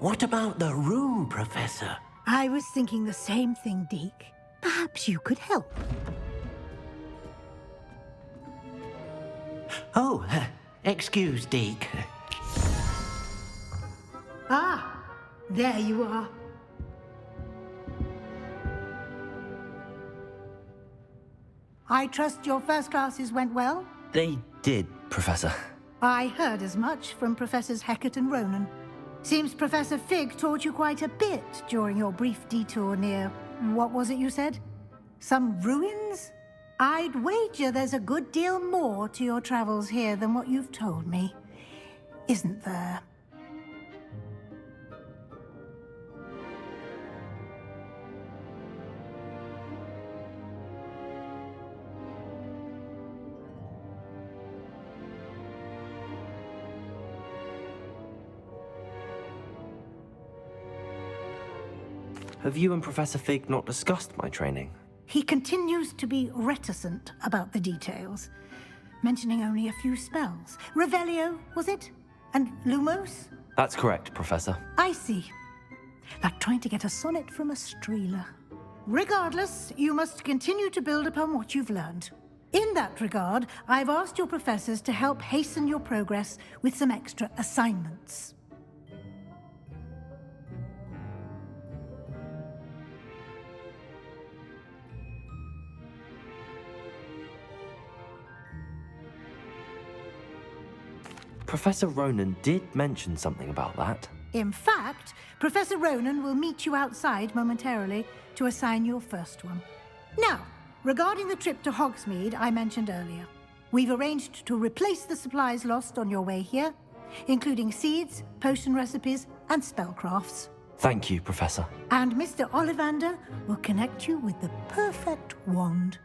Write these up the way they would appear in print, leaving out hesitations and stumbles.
What about the room, Professor? I was thinking the same thing, Deke. Perhaps you could help. Oh, excuse, Deke. Ah, there you are. I trust your first classes went well? They did, Professor. I heard as much from Professors Hecat and Ronan. Seems Professor Fig taught you quite a bit during your brief detour near... what was it you said? Some ruins? I'd wager there's a good deal more to your travels here than what you've told me. Isn't there? Have you and Professor Fig not discussed my training? He continues to be reticent about the details, mentioning only a few spells. Revelio, was it? And Lumos? That's correct, Professor. I see. Like trying to get a sonnet from a streeler. Regardless, you must continue to build upon what you've learned. In that regard, I've asked your professors to help hasten your progress with some extra assignments. Professor Ronan did mention something about that. In fact, Professor Ronan will meet you outside momentarily to assign your first one. Now, regarding the trip to Hogsmeade I mentioned earlier, we've arranged to replace the supplies lost on your way here, including seeds, potion recipes, and spellcrafts. Thank you, Professor. And Mr. Ollivander will connect you with the perfect wand.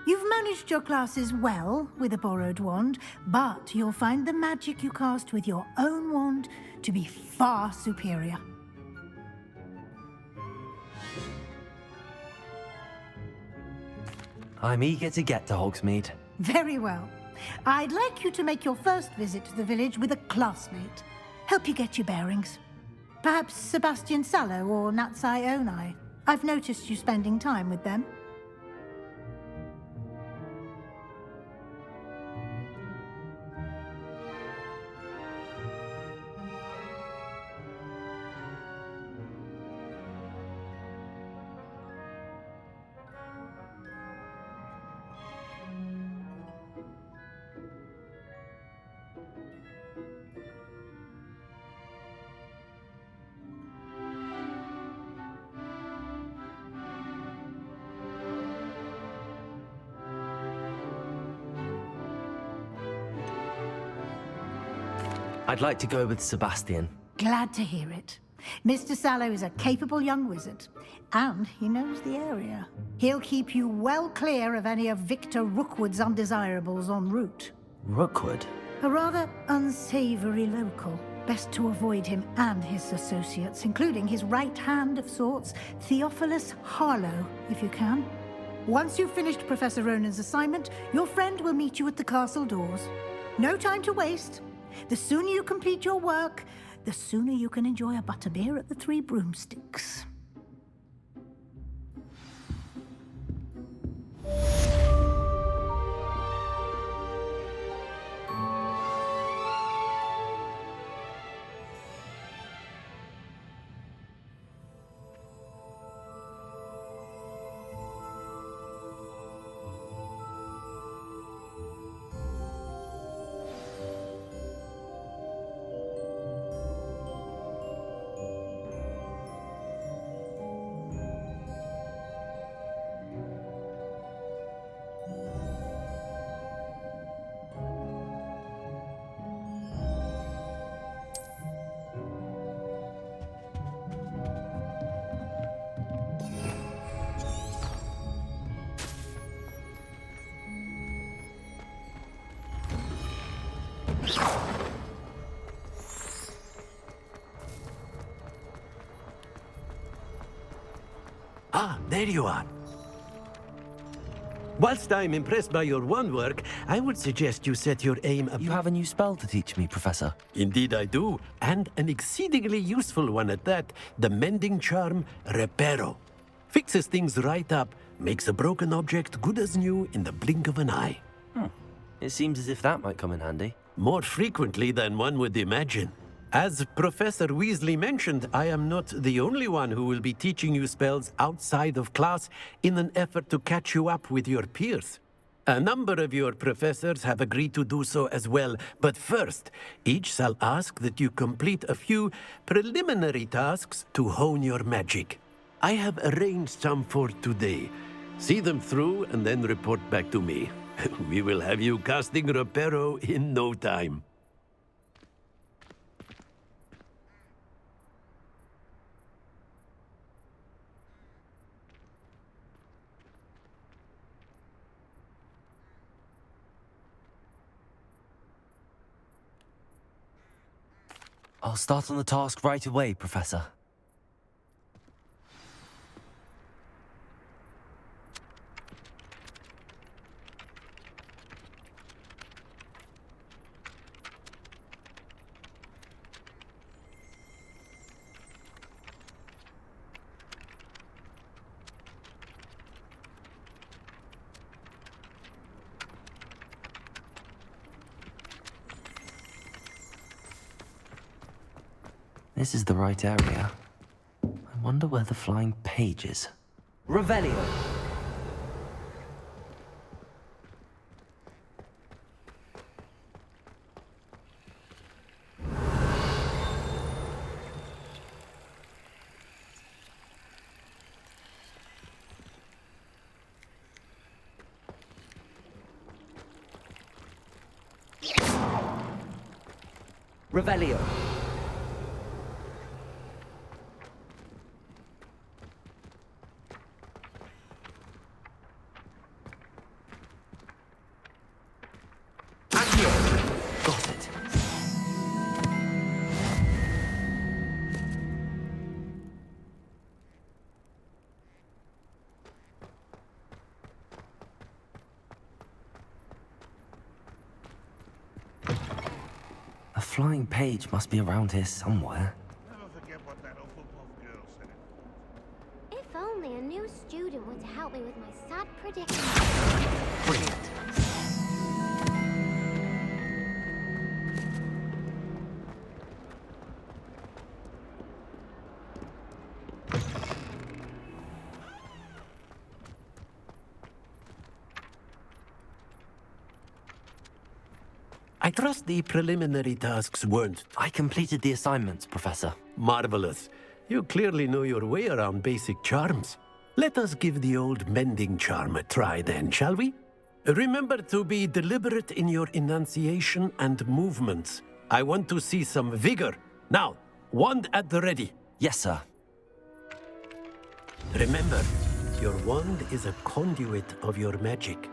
You've managed your classes well with a borrowed wand, but you'll find the magic you cast with your own wand to be far superior. I'm eager to get to Hogsmeade. Very well. I'd like you to make your first visit to the village with a classmate. Help you get your bearings. Perhaps Sebastian Sallow or Natsai Onai. I've noticed you spending time with them. I'd like to go with Sebastian. Glad to hear it. Mr. Sallow is a capable young wizard, and he knows the area. He'll keep you well clear of any of Victor Rookwood's undesirables en route. Rookwood? A rather unsavory local. Best to avoid him and his associates, including his right hand of sorts, Theophilus Harlow, if you can. Once you've finished Professor Ronan's assignment, your friend will meet you at the castle doors. No time to waste. The sooner you complete your work, the sooner you can enjoy a butterbeer at the Three Broomsticks. Ah, there you are. Whilst I'm impressed by your wand work, I would suggest you set your aim You have a new spell to teach me, Professor. Indeed I do, and an exceedingly useful one at that, the mending charm Reparo. Fixes things right up, makes a broken object good as new in the blink of an eye. It seems as if that might come in handy. More frequently than one would imagine. As Professor Weasley mentioned, I am not the only one who will be teaching you spells outside of class in an effort to catch you up with your peers. A number of your professors have agreed to do so as well, but first, each shall ask that you complete a few preliminary tasks to hone your magic. I have arranged some for today. See them through and then report back to me. We will have you casting Reparo in no time. I'll start on the task right away, Professor. This is the right area. I wonder where the flying page is. Revelio! Revelio! Got it. A flying page must be around here somewhere. Never forget what that Hufflepuff girl said. If only a new student were to help me with my sad predicament. Brilliant. I trust the preliminary tasks weren't I completed the assignments, Professor. marvelous. You clearly know your way around basic charms. Let us give the old mending charm a try then, shall we? Remember to be deliberate in your enunciation and movements. I want to see some vigor. Now, wand at the ready. Yes, sir. Remember, your wand is a conduit of your magic.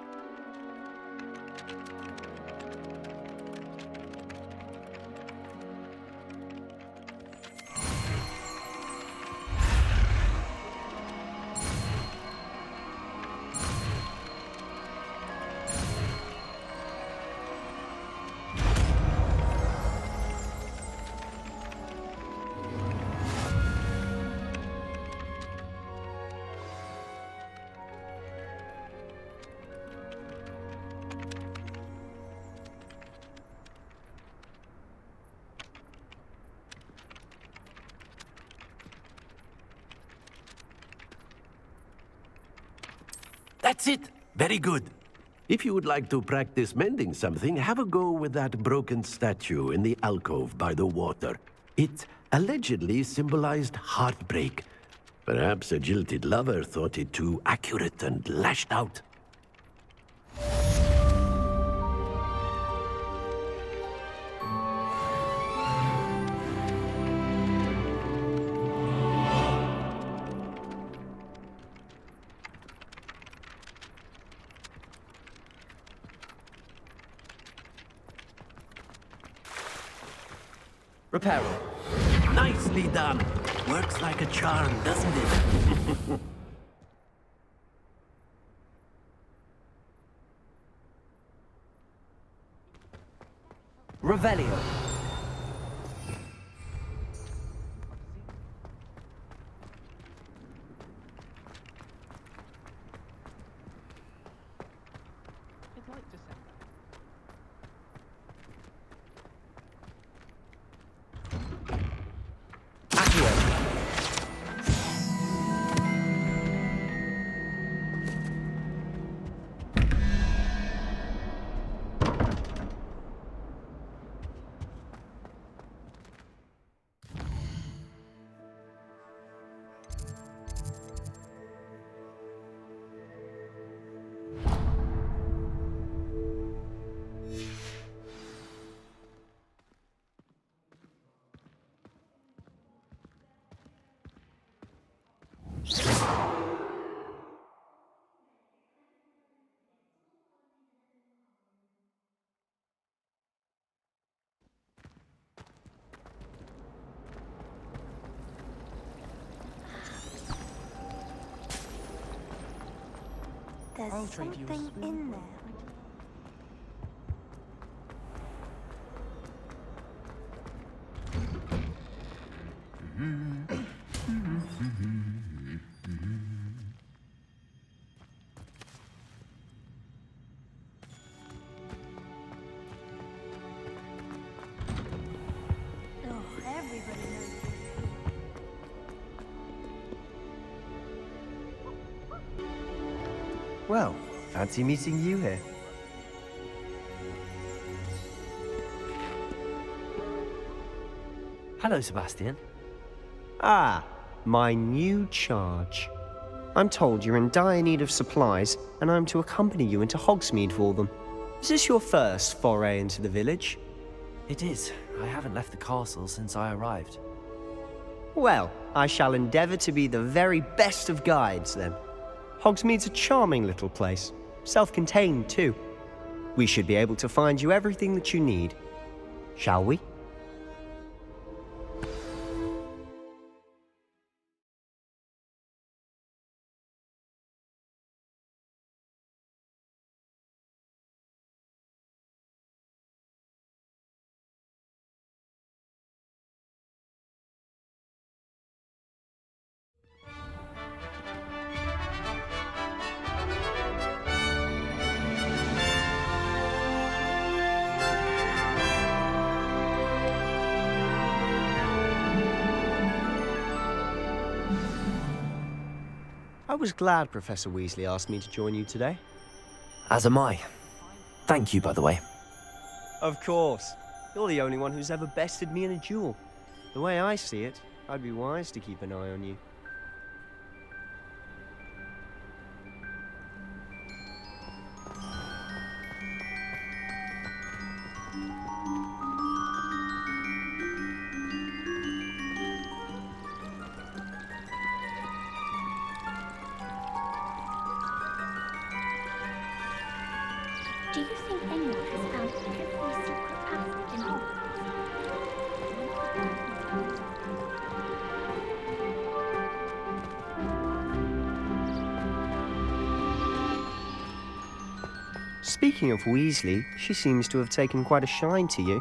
That's it. Very good. If you would like to practice mending something, have a go with that broken statue in the alcove by the water. It allegedly symbolized heartbreak. Perhaps a jilted lover thought it too accurate and lashed out. Reparo. Nicely done. Works like a charm, doesn't it? Revelio. It's like December. Accio. There's something in there. Well, fancy meeting you here. Hello, Sebastian. Ah, my new charge. I'm told you're in dire need of supplies, and I'm to accompany you into Hogsmeade for them. Is this your first foray into the village? It is. I haven't left the castle since I arrived. Well, I shall endeavour to be the very best of guides, then. Hogsmeade's a charming little place, self-contained too. We should be able to find you everything that you need. Shall we? I was glad Professor Weasley asked me to join you today. As am I. Thank you, by the way. Of course. You're the only one who's ever bested me in a duel. The way I see it, I'd be wise to keep an eye on you. Do you think anyone has found every secret passage in Hogwarts? Speaking of Weasley, she seems to have taken quite a shine to you.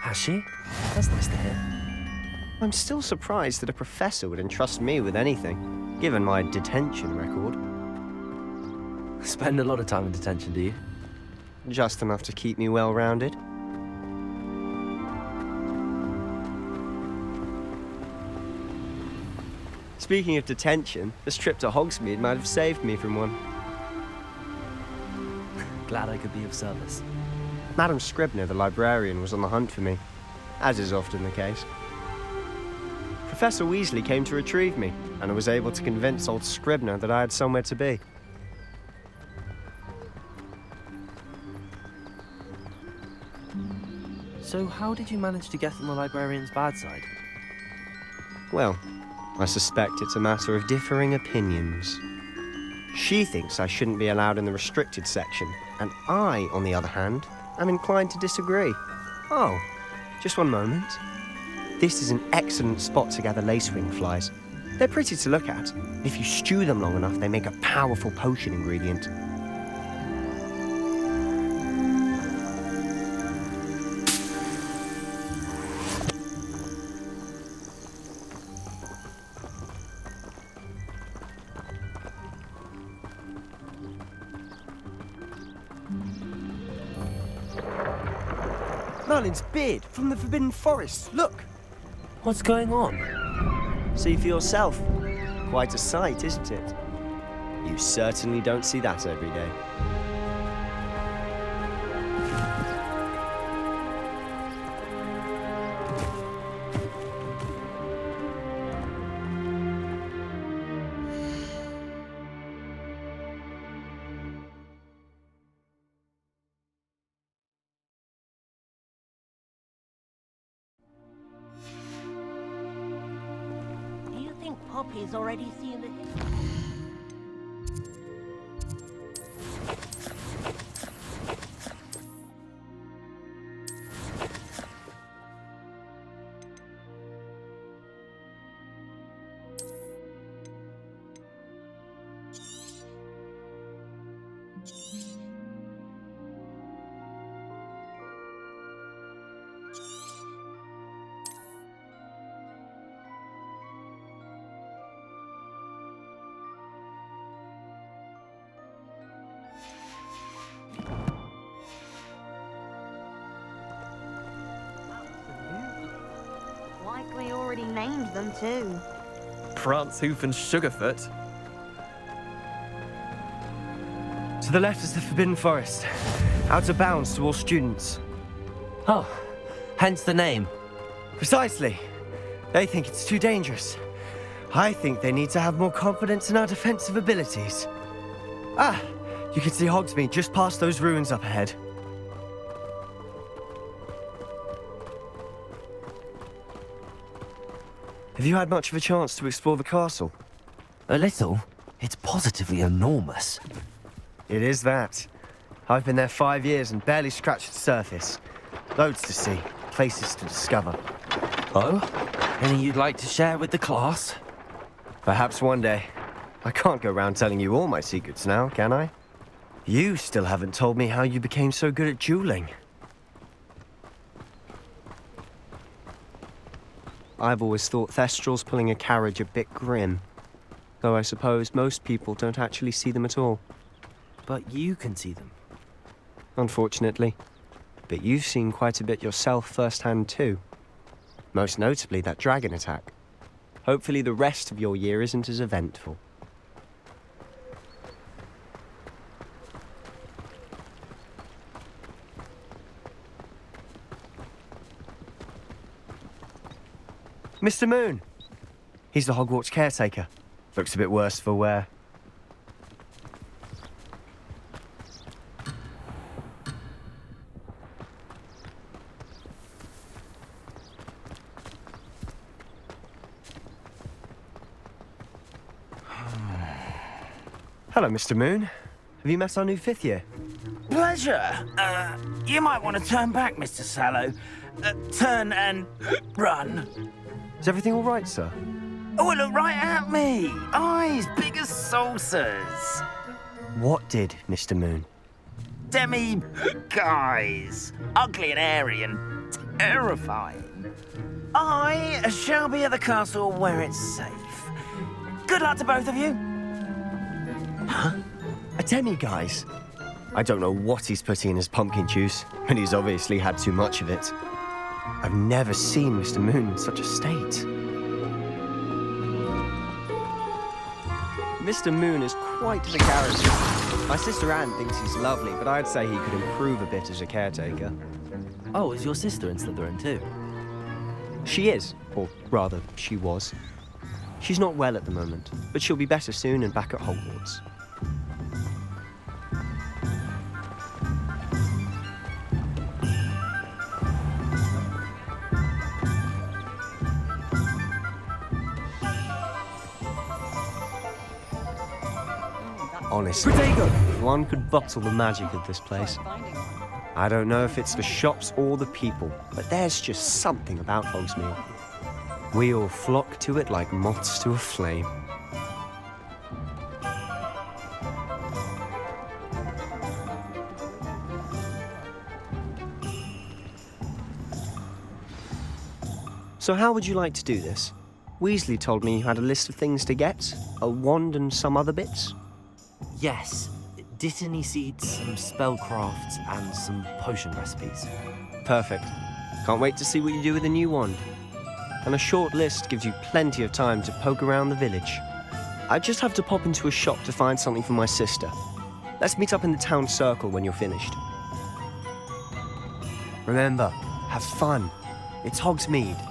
Has she? That's nice to hear. I'm still surprised that a professor would entrust me with anything, given my detention record. Spend a lot of time in detention, do you? Just enough to keep me well-rounded. Speaking of detention, this trip to Hogsmeade might have saved me from one. Glad I could be of service. Madam Scribner, the librarian, was on the hunt for me, as is often the case. Professor Weasley came to retrieve me, and I was able to convince old Scribner that I had somewhere to be. So how did you manage to get on the librarian's bad side? Well, I suspect it's a matter of differing opinions. She thinks I shouldn't be allowed in the restricted section, and I, on the other hand, am inclined to disagree. Oh, just one moment. This is an excellent spot to gather lacewing flies. They're pretty to look at. If you stew them long enough, they make a powerful potion ingredient. Merlin's beard from the Forbidden Forest. Look! What's going on? See for yourself. Quite a sight, isn't it? You certainly don't see that every day. Do you think Poppy's already seen the hint? Likely already named them too. Prancehoof and Sugarfoot. To the left is the Forbidden Forest. Out of bounds to all students. Oh, hence the name. Precisely. They think it's too dangerous. I think they need to have more confidence in our defensive abilities. Ah, you can see Hogsmeade just past those ruins up ahead. Have you had much of a chance to explore the castle? A little. It's positively enormous. It is that. I've been there 5 years and barely scratched the surface. Loads to see, places to discover. Oh? Any you'd like to share with the class? Perhaps one day. I can't go around telling you all my secrets now, can I? You still haven't told me how you became so good at dueling. I've always thought Thestrals pulling a carriage a bit grim. Though I suppose most people don't actually see them at all. But you can see them. Unfortunately. But you've seen quite a bit yourself firsthand too. Most notably that dragon attack. Hopefully the rest of your year isn't as eventful. Mr. Moon! He's the Hogwarts caretaker. Looks a bit worse for wear. Hello, Mr. Moon. Have you met our new 5th year? Pleasure. You might want to turn back, Mr. Sallow. Turn and run. Is everything all right, sir? Oh, look right at me. Eyes big as saucers. What did, Mr. Moon? Guys. Ugly and hairy and terrifying. I shall be at the castle where it's safe. Good luck to both of you. Huh? A demi-guise? I don't know what he's putting in his pumpkin juice, but he's obviously had too much of it. I've never seen Mr. Moon in such a state. Mr. Moon is quite the character. My sister Anne thinks he's lovely, but I'd say he could improve a bit as a caretaker. Oh, is your sister in Slytherin too? She is, or rather, she was. She's not well at the moment, but she'll be better soon and back at Hogwarts. Honestly, one could bottle the magic of this place. I don't know if it's the shops or the people, but there's just something about Hogsmeade. We all flock to it like moths to a flame. So how would you like to do this? Weasley told me you had a list of things to get, a wand and some other bits. Yes. Dittany seeds, some spellcrafts, and some potion recipes. Perfect. Can't wait to see what you do with the new wand. And a short list gives you plenty of time to poke around the village. I just have to pop into a shop to find something for my sister. Let's meet up in the town circle when you're finished. Remember, have fun. It's Hogsmeade.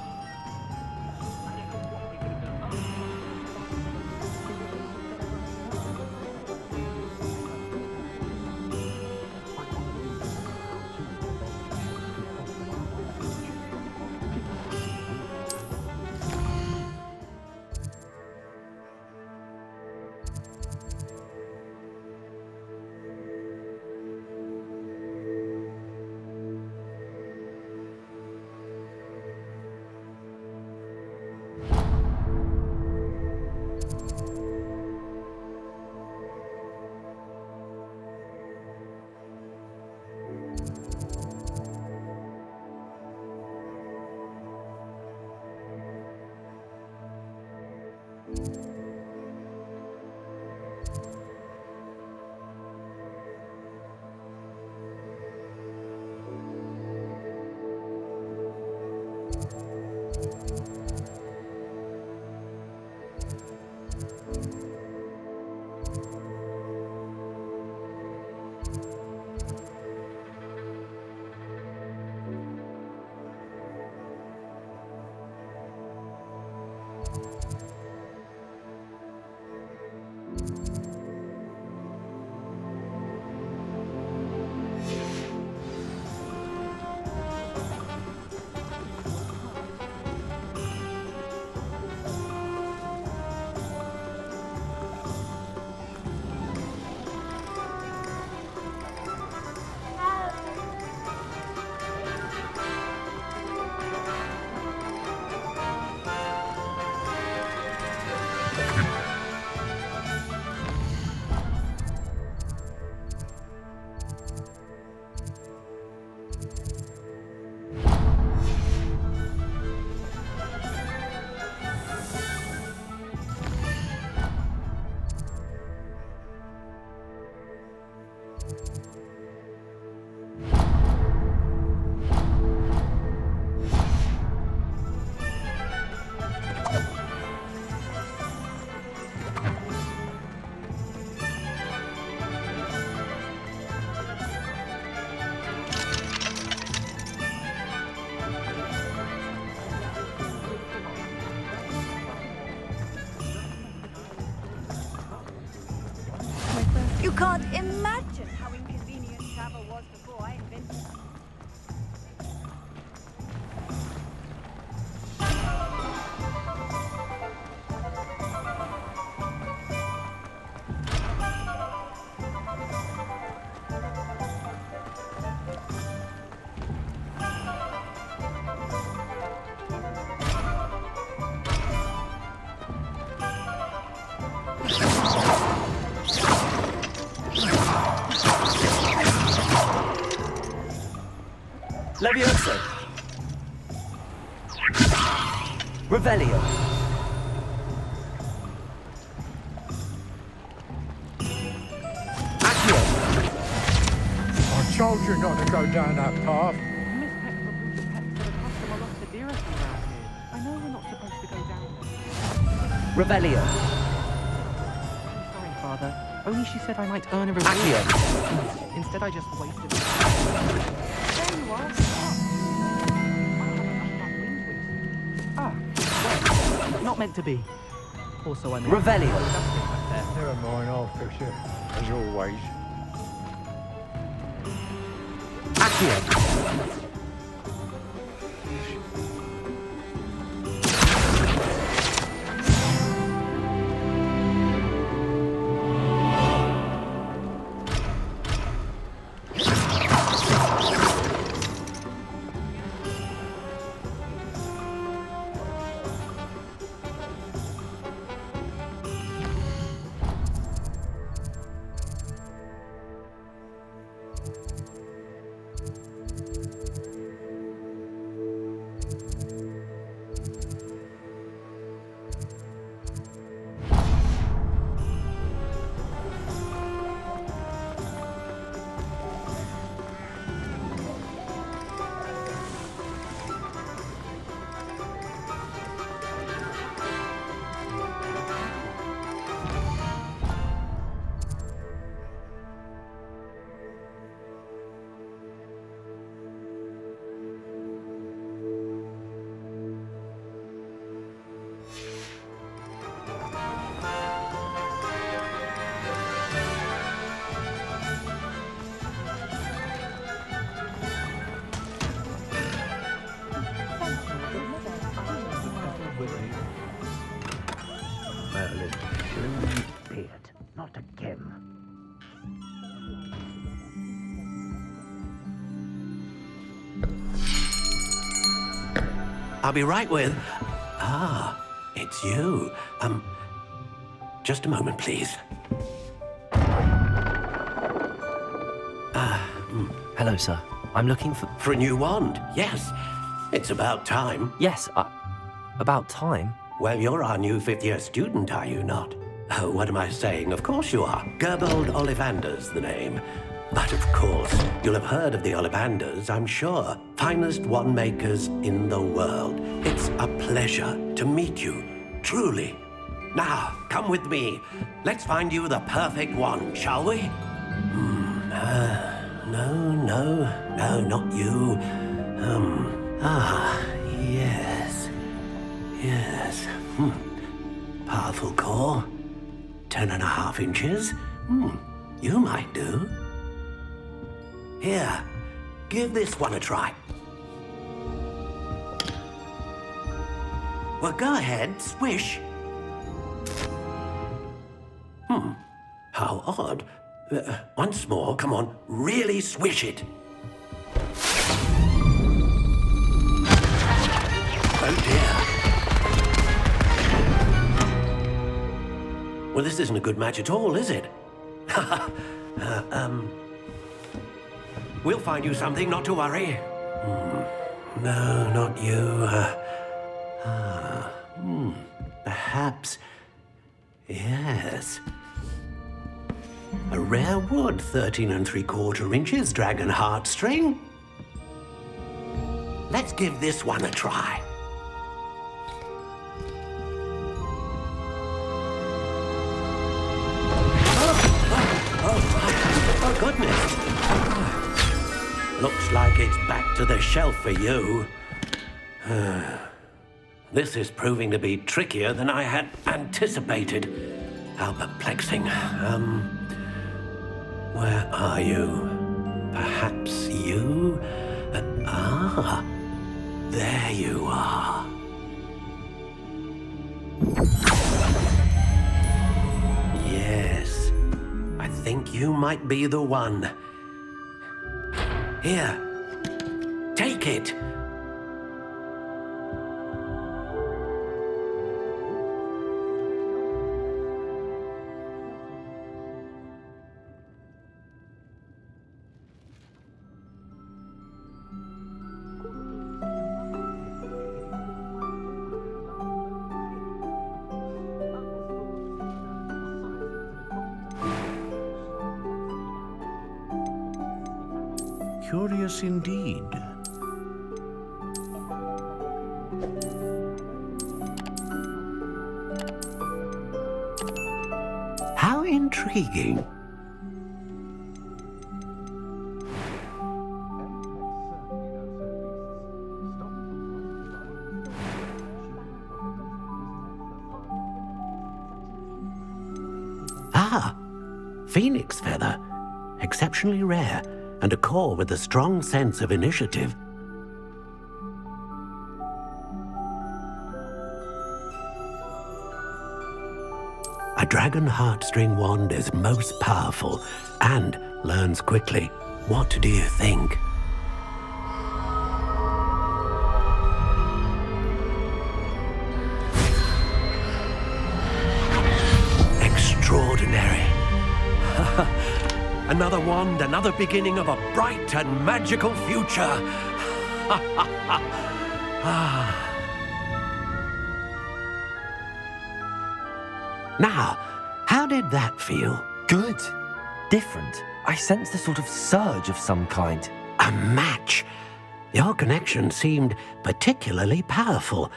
You can't imagine how inconvenient travel was before I invented it. Levioso. Revelio. Accio. I told you not to go down that path. Miss Peck from Rooster Pets said a customer lost the dearest from around here. I know we're not supposed to go down there. Revelio. I'm sorry, Father. Only she said I might earn a reward. Accio. Instead, I just wasted it. There you are. Ah, well, not meant to be. Also, I mean... Revelio. Never mind, I'll fix it, as always. Accio. True beard, not again. I'll be right with... Ah, it's you. Just a moment, please. Hello, sir. I'm looking for... For a new wand, yes. It's about time. Yes, about time. Well, you're our new fifth-year student, are you not? Oh, what am I saying? Of course you are. Gerbold Ollivander's the name. But of course, you'll have heard of the Ollivanders, I'm sure. Finest wand makers in the world. It's a pleasure to meet you, truly. Now, come with me. Let's find you the perfect wand, shall we? No, not you. Yes. Powerful core. 10.5 inches. You might do. Here, give this one a try. Well, go ahead, swish. How odd. Once more, come on, really swish it. Oh dear. Well, this isn't a good match at all, is it? We'll find you something, not to worry. No, not you. Perhaps... Yes. A rare wood, 13 3/4 inches, dragon heartstring. Let's give this one a try. Oh, goodness. Looks like it's back to the shelf for you. This is proving to be trickier than I had anticipated. How perplexing. Where are you? Perhaps you? There you are. Yes, I think you might be the one. Here, take it. Curious indeed. How intriguing. Phoenix feather. Exceptionally rare, and a core with a strong sense of initiative. A dragon heartstring wand is most powerful and learns quickly. What do you think? Extraordinary. Another wand, another beginning of a bright and magical future. Now, how did that feel? Good. Different. I sensed a sort of surge of some kind. A match. Your connection seemed particularly powerful.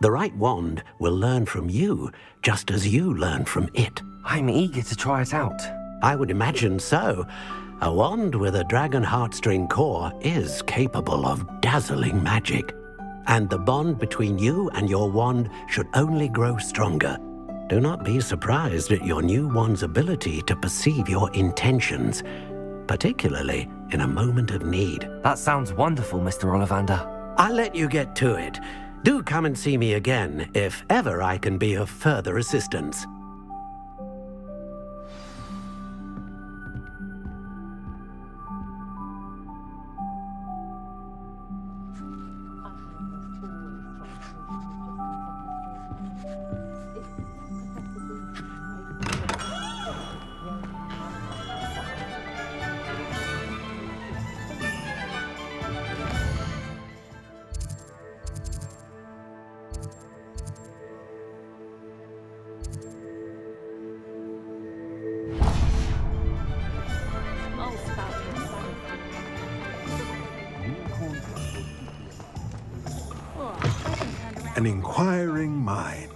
The right wand will learn from you, just as you learn from it. I'm eager to try it out. I would imagine so. A wand with a dragon heartstring core is capable of dazzling magic. And the bond between you and your wand should only grow stronger. Do not be surprised at your new wand's ability to perceive your intentions, particularly in a moment of need. That sounds wonderful, Mr. Ollivander. I'll let you get to it. Do come and see me again if ever I can be of further assistance. an inquiring mind.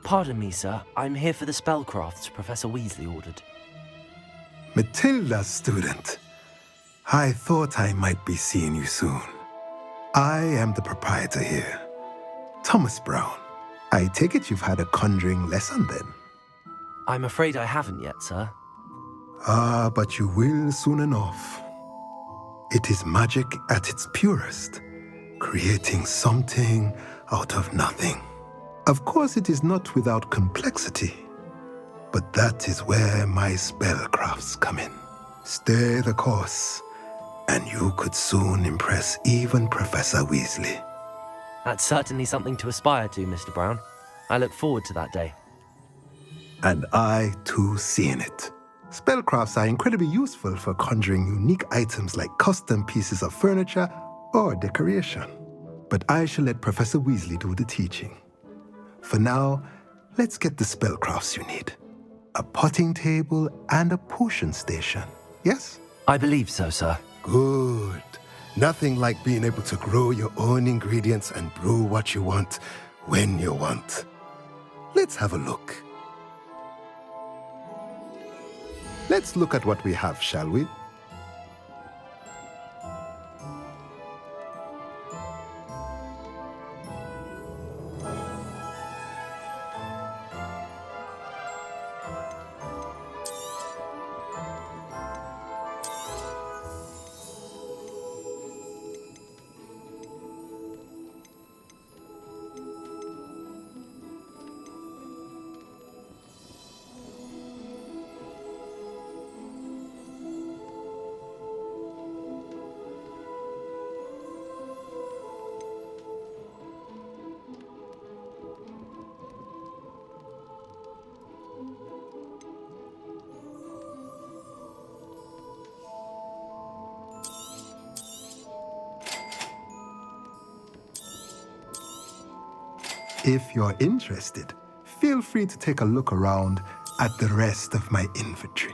Pardon me, sir. I'm here for the spellcrafts Professor Weasley ordered. Matilda's student. I thought I might be seeing you soon. I am the proprietor here, Thomas Brown. I take it you've had a conjuring lesson then? I'm afraid I haven't yet, sir. But you will soon enough. It is magic at its purest, creating something out of nothing. Of course, it is not without complexity, but that is where my spellcrafts come in. Stay the course, and you could soon impress even Professor Weasley. That's certainly something to aspire to, Mr. Brown. I look forward to that day. And I, too, seeing it. Spellcrafts are incredibly useful for conjuring unique items like custom pieces of furniture or decoration. But I shall let Professor Weasley do the teaching. For now, let's get the spellcrafts you need. A potting table and a potion station, yes? I believe so, sir. Good. Nothing like being able to grow your own ingredients and brew what you want, when you want. Let's have a look. Let's look at what we have, shall we? If you're interested, feel free to take a look around at the rest of my inventory.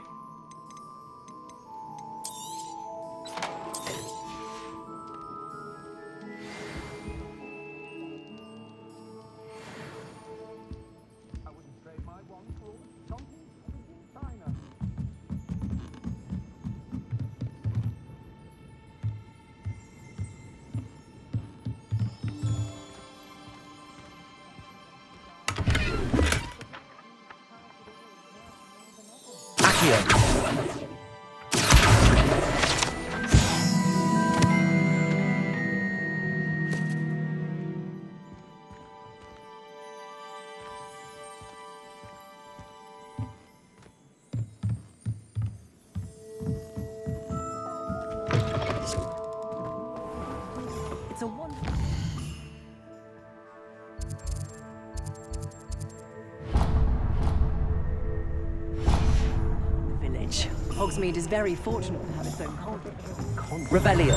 Hogsmeade is very fortunate to have its own convent. Revelio.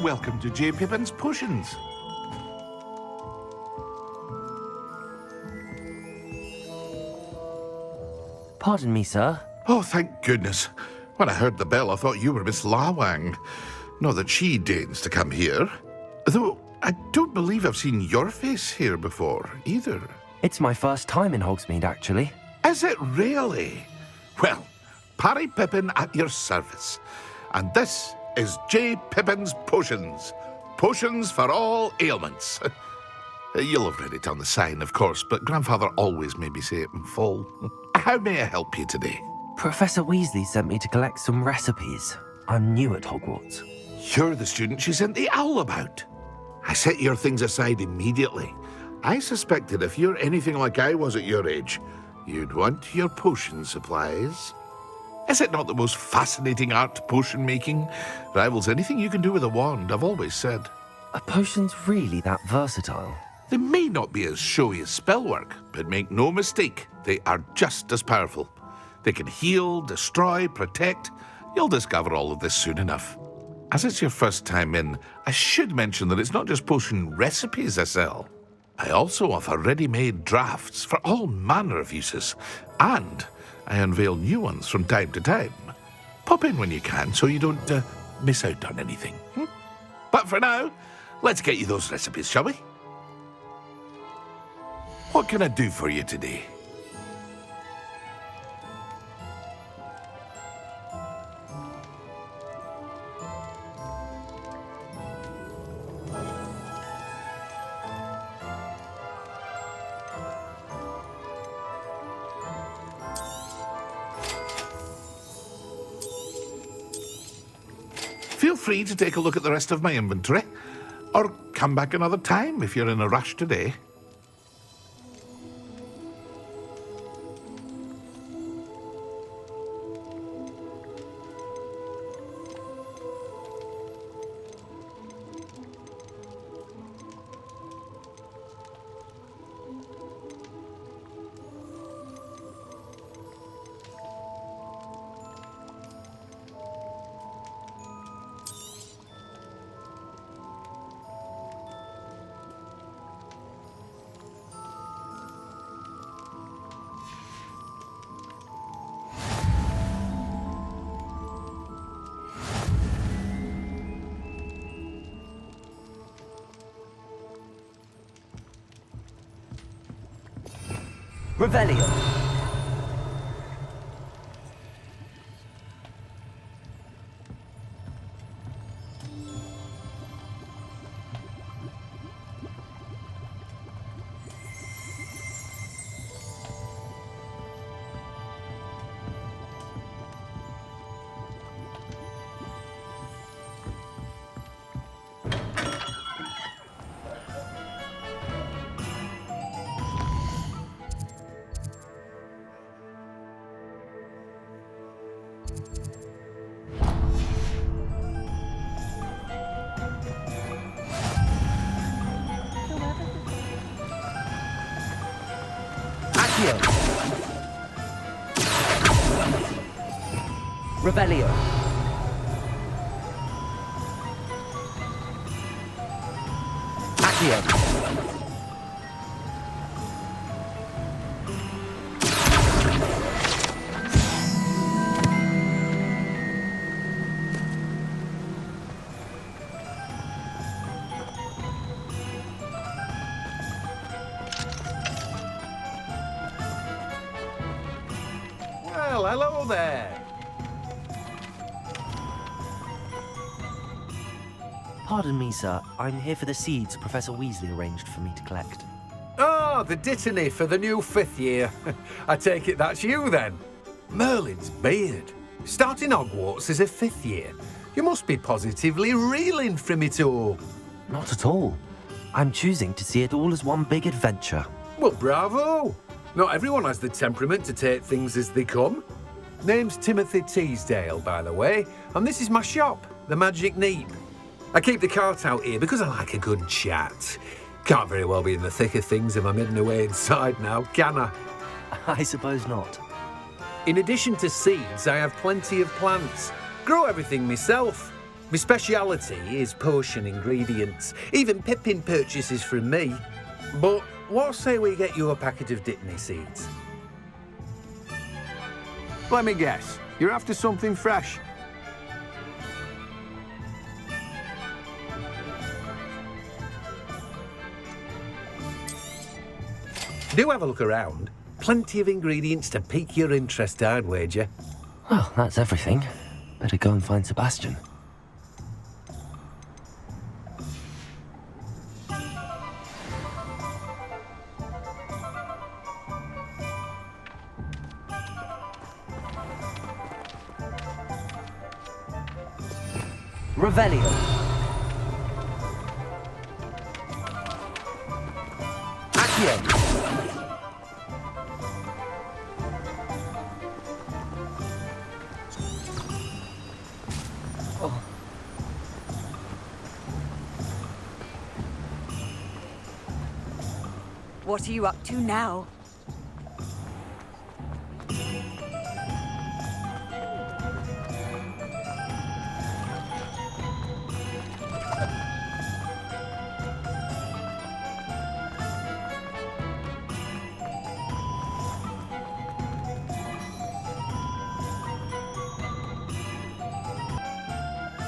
Welcome to J. Pippin's Potions. Pardon me, sir. Oh, thank goodness. When I heard the bell, I thought you were Miss Lawang. Not that she deigns to come here. Though, I don't believe I've seen your face here before, either. It's my first time in Hogsmeade, actually. Is it really? Well, Parry Pippin at your service. And this is J. Pippin's Potions. Potions for all ailments. You'll have read it on the sign, of course, but Grandfather always made me say it in full. How may I help you today? Professor Weasley sent me to collect some recipes. I'm new at Hogwarts. You're the student she sent the owl about. I set your things aside immediately. I suspected if you're anything like I was at your age, you'd want your potion supplies. Is it not the most fascinating art, potion making? Rivals anything you can do with a wand, I've always said. Are potions really that versatile? They may not be as showy as spellwork, but make no mistake, they are just as powerful. They can heal, destroy, protect. You'll discover all of this soon enough. As it's your first time in, I should mention that it's not just potion recipes I sell. I also offer ready-made drafts for all manner of uses, and I unveil new ones from time to time. Pop in when you can so you don't miss out on anything. But for now, let's get you those recipes, shall we? What can I do for you today? Feel free to take a look at the rest of my inventory, or come back another time if you're in a rush today. Revelio. Revelio. Accio. Well, hello there. Pardon me, sir. I'm here for the seeds Professor Weasley arranged for me to collect. Oh, the dittany for the new 5th year. I take it that's you, then. Merlin's beard. Starting Hogwarts as a 5th year. You must be positively reeling from it all. Not at all. I'm choosing to see it all as one big adventure. Well, bravo. Not everyone has the temperament to take things as they come. Name's Timothy Teasdale, by the way, and this is my shop, the Magic Neep. I keep the cart out here because I like a good chat. Can't very well be in the thick of things if I'm hidden away inside now, can I? I suppose not. In addition to seeds, I have plenty of plants. Grow everything myself. My speciality is potion ingredients. Even Pippin purchases from me. But what say we get you a packet of Dittany seeds? Let me guess. You're after something fresh. Do have a look around. Plenty of ingredients to pique your interest, I'd wager. Well, that's everything. Better go and find Sebastian. Revelio. What are you up to now?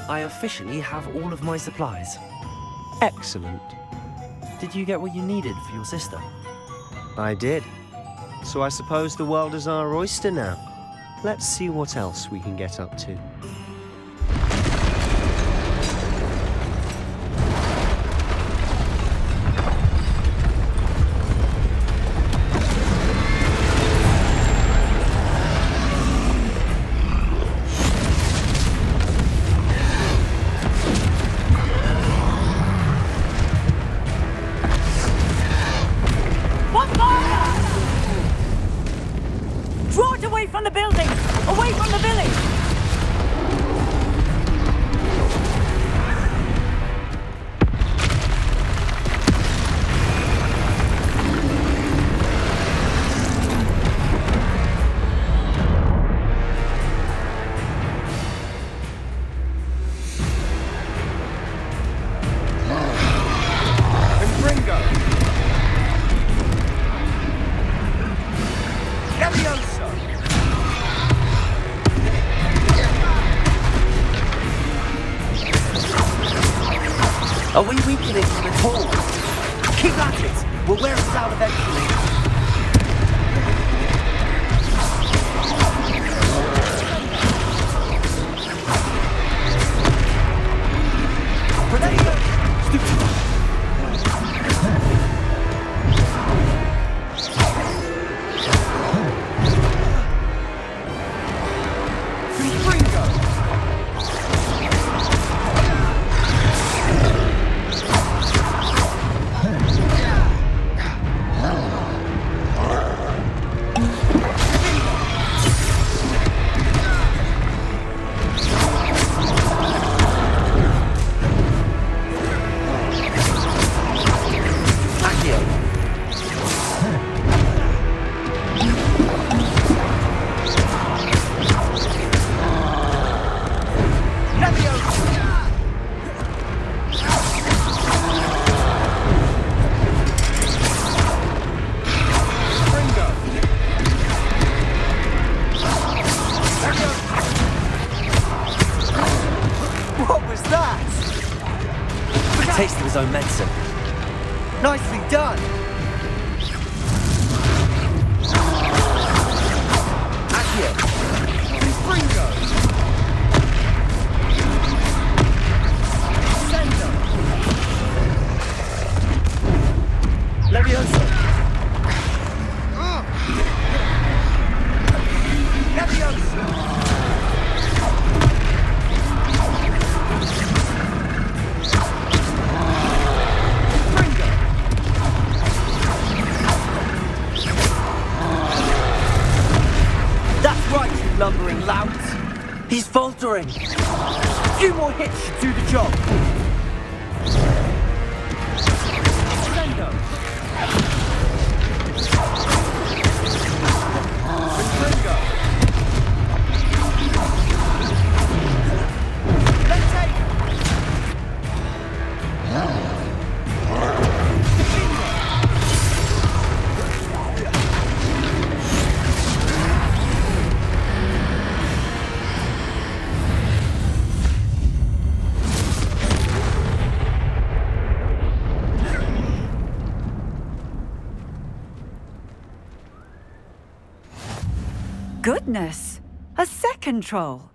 I officially have all of my supplies. Excellent. Did you get what you needed for your sister? I did. So I suppose the world is our oyster now. Let's see what else we can get up to. Draw it away from the building! Away from the village! Are we weakening him at all? Keep at it! We'll wear us out eventually. Taste of his own medicine. Nicely done! Accio! Springo! Sendo! Levioso! Levioso! Lumbering louts. He's faltering. A few more hits should do the job. Sendo. Springo. Let's take it. Goodness! A second troll!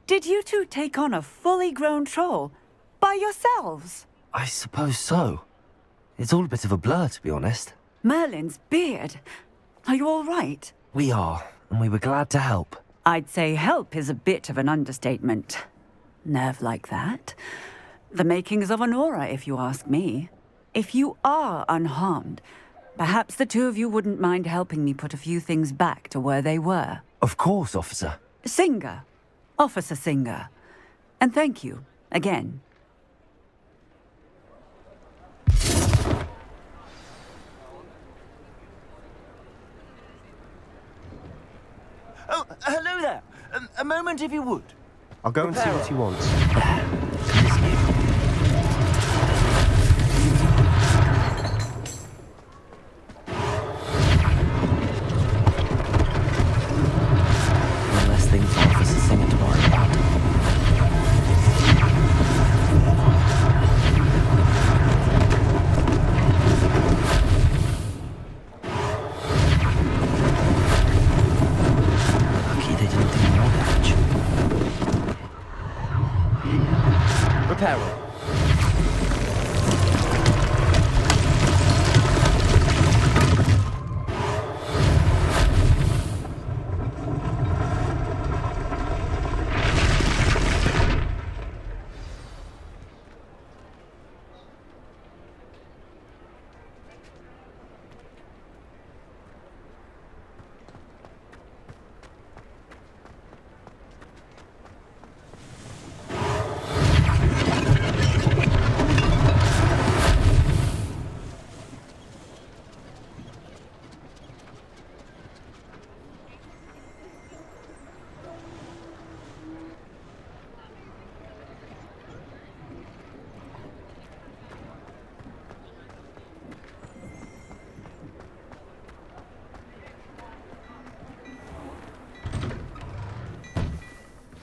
Did you two take on a fully grown troll? By yourselves? I suppose so. It's all a bit of a blur, to be honest. Merlin's beard. Are you all right? We are, and we were glad to help. I'd say help is a bit of an understatement. Nerve like that. The makings of an aura, if you ask me. If you are unharmed, perhaps the two of you wouldn't mind helping me put a few things back to where they were. Of course, officer. Singer. Officer Singer. And thank you, again. hello there. A moment if you would. I'll go and see what he wants. One less thing for Officer Singer to worry about. Lucky they didn't do more damage. Reparo.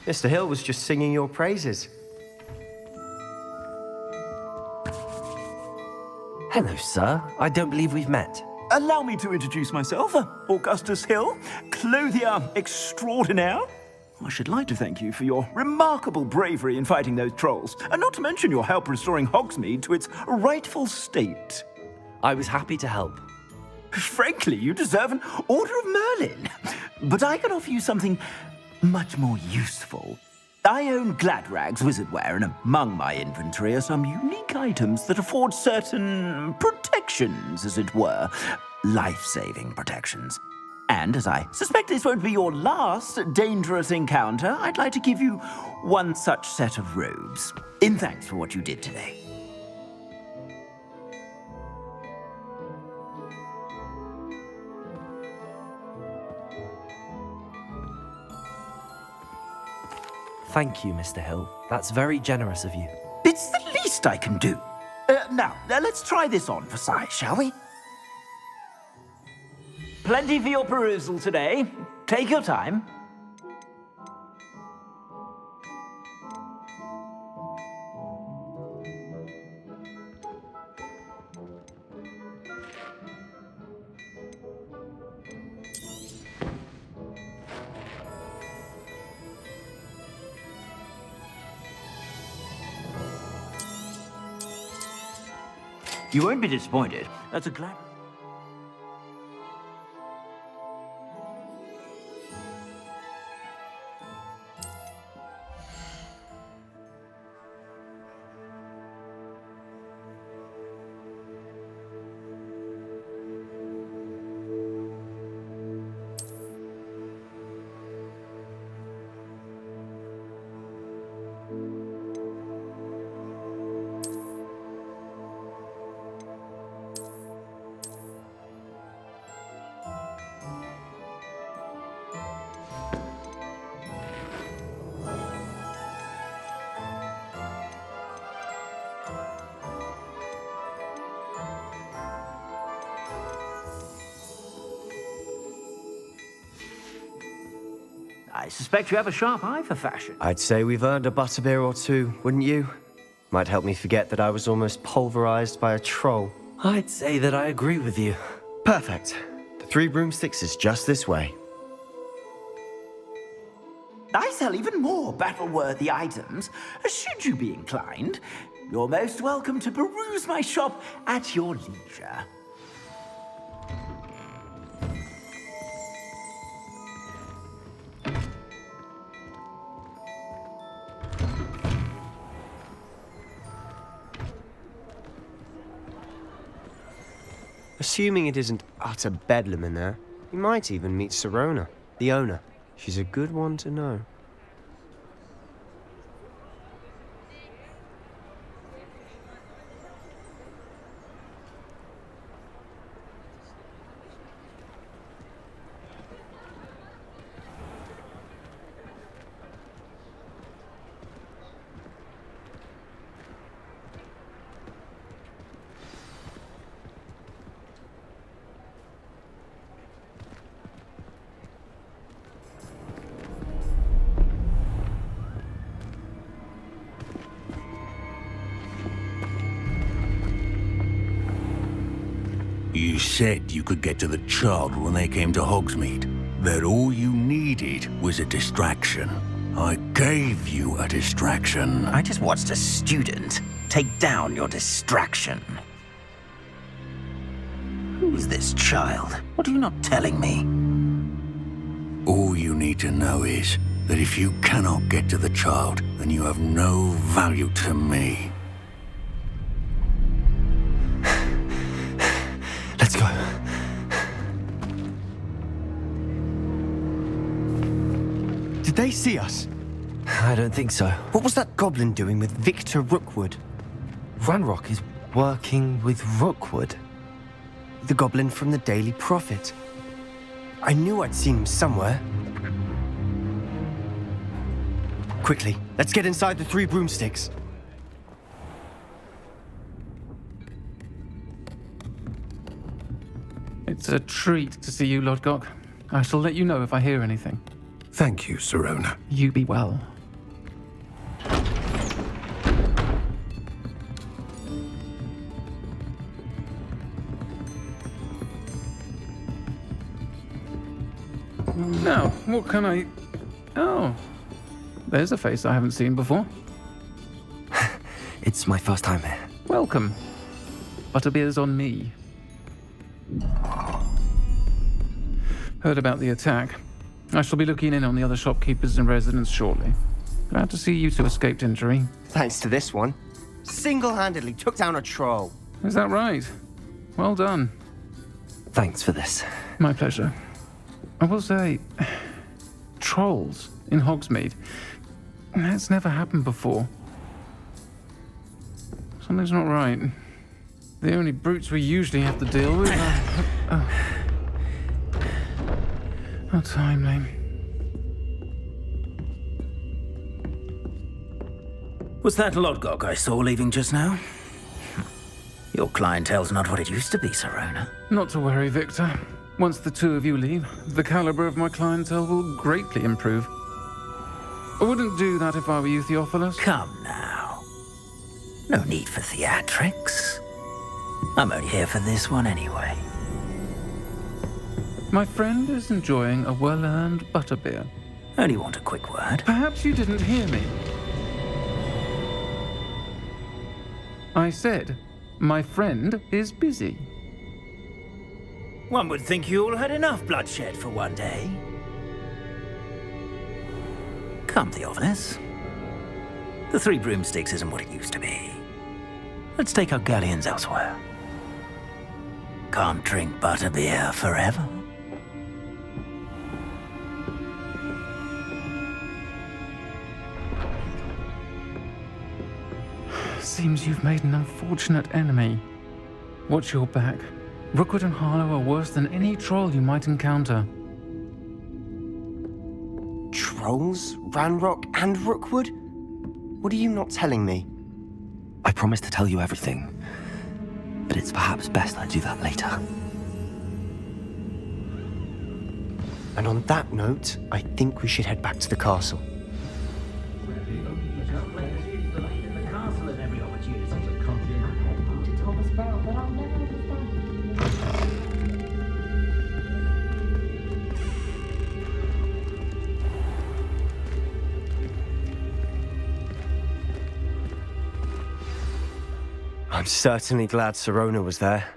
Mr. Hill was just singing your praises. Hello, sir. I don't believe we've met. Allow me to introduce myself, Augustus Hill, clothier extraordinaire. I should like to thank you for your remarkable bravery in fighting those trolls, and not to mention your help restoring Hogsmeade to its rightful state. I was happy to help. Frankly, you deserve an Order of Merlin. But I can offer you something much more useful. I own Gladrag's wizardware, and among my inventory are some unique items that afford certain protections, as it were. Life-saving protections. And as I suspect this won't be your last dangerous encounter, I'd like to give you one such set of robes, in thanks for what you did today. Thank you, Mr. Hill. That's very generous of you. It's the least I can do. Now, let's try this on for size, shall we? Plenty for your perusal today. Take your time. You won't be disappointed. That's a glad... I suspect you have a sharp eye for fashion. I'd say we've earned a butterbeer or two, wouldn't you? Might help me forget that I was almost pulverized by a troll. I'd say that I agree with you. Perfect. The 3 broomsticks is just this way. I sell even more battle-worthy items, should you be inclined. You're most welcome to peruse my shop at your leisure. Assuming it isn't utter bedlam in there, you might even meet Serona, the owner. She's a good one to know. You said you could get to the child when they came to Hogsmeade. That all you needed was a distraction. I gave you a distraction. I just watched a student take down your distraction. Who's this child? What are you not telling me? All you need to know is that if you cannot get to the child, then you have no value to me. Let's go. Did they see us? I don't think so. What was that goblin doing with Victor Rookwood? Ranrock is working with Rookwood. The goblin from the Daily Prophet. I knew I'd seen him somewhere. Quickly, let's get inside the 3 broomsticks. It's a treat to see you, Lodgok. I shall let you know if I hear anything. Thank you, Sirona. You be well. Now, what can I... Oh, there's a face I haven't seen before. It's my first time here. Welcome. Butterbeer's on me. Heard about the attack. I shall be looking in on the other shopkeepers and residents shortly. Glad to see you two escaped injury. Thanks to this one. Single-handedly took down a troll. Is that right? Well done. Thanks for this. My pleasure. I will say, trolls in Hogsmeade. That's never happened before. Something's not right. The only brutes we usually have to deal with are... How timely. Was that Lodgok I saw leaving just now? Your clientele's not what it used to be, Sirona. Not to worry, Victor. Once the two of you leave, the caliber of my clientele will greatly improve. I wouldn't do that if I were you, Theophilus. Come now. No need for theatrics. I'm only here for this one anyway. My friend is enjoying a well-earned butterbeer. Only want a quick word. Perhaps you didn't hear me. I said, my friend is busy. One would think you all had enough bloodshed for one day. Come, Theophilus. The 3 broomsticks isn't what it used to be. Let's take our galleons elsewhere. Can't drink butterbeer forever. Seems you've made an unfortunate enemy. Watch your back. Rookwood and Harlow are worse than any troll you might encounter. Trolls? Ranrock and Rookwood? What are you not telling me? I promise to tell you everything, but it's perhaps best I do that later. And on that note, I think we should head back to the castle. I'm certainly glad Sirona was there.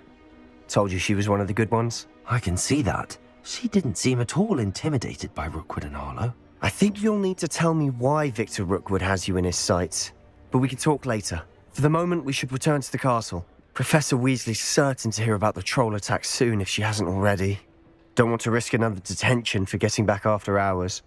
Told you she was one of the good ones. I can see that. She didn't seem at all intimidated by Rookwood and Harlow. I think you'll need to tell me why Victor Rookwood has you in his sights. But we can talk later. For the moment, we should return to the castle. Professor Weasley's certain to hear about the troll attack soon if she hasn't already. Don't want to risk another detention for getting back after hours.